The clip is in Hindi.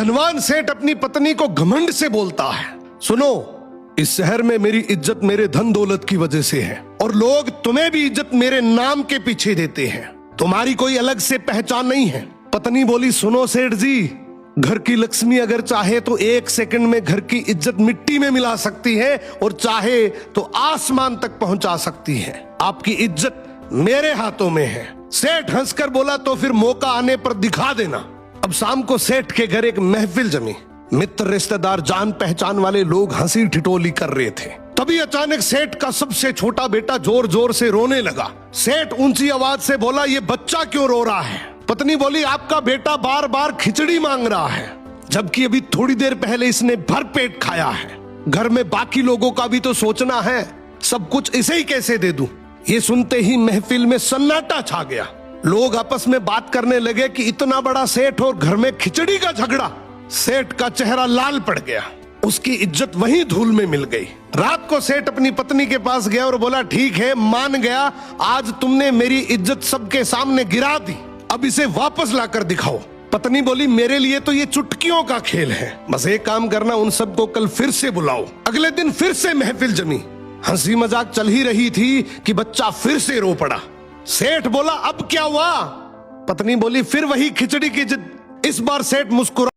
धनवान सेठ अपनी पत्नी को घमंड से बोलता है, सुनो, इस शहर में मेरी इज्जत मेरे धन दौलत की वजह से है और लोग तुम्हें भी इज्जत मेरे नाम के पीछे देते हैं, तुम्हारी कोई अलग से पहचान नहीं है। पत्नी बोली, सुनो सेठ जी, घर की लक्ष्मी अगर चाहे तो 1 सेकंड में घर की इज्जत मिट्टी में मिला सकती है और चाहे तो आसमान तक पहुंचा सकती है। आपकी इज्जत मेरे हाथों में है। सेठ हंसकर बोला, तो फिर मौका आने पर दिखा देना। अब शाम को सेठ के घर एक महफिल जमी। मित्र, रिश्तेदार, जान पहचान वाले लोग हंसी ठिठोली कर रहे थे। तभी अचानक सेठ का सबसे छोटा बेटा जोर जोर से रोने लगा। सेठ ऊंची आवाज से बोला, ये बच्चा क्यों रो रहा है? पत्नी बोली, आपका बेटा बार बार खिचड़ी मांग रहा है, जबकि अभी थोड़ी देर पहले इसने भर पेट खाया है। घर में बाकी लोगों का भी तो सोचना है, सब कुछ इसे ही कैसे दे दूं? ये सुनते ही महफिल में सन्नाटा छा गया। लोग आपस में बात करने लगे कि इतना बड़ा सेठ और घर में खिचड़ी का झगड़ा। सेठ का चेहरा लाल पड़ गया, उसकी इज्जत वहीं धूल में मिल गई। रात को सेठ अपनी पत्नी के पास गया और बोला, ठीक है, मान गया, आज तुमने मेरी इज्जत सबके सामने गिरा दी, अब इसे वापस लाकर दिखाओ। पत्नी बोली, मेरे लिए तो ये चुटकियों का खेल है, बस एक काम करना, उन सबको कल फिर से बुलाओ। अगले दिन फिर से महफिल जमी। हंसी मजाक चल ही रही थी कि बच्चा फिर से रो पड़ा। सेठ बोला, अब क्या हुआ? पत्नी बोली, फिर वही खिचड़ी की जिद। इस बार सेठ मुस्कुरा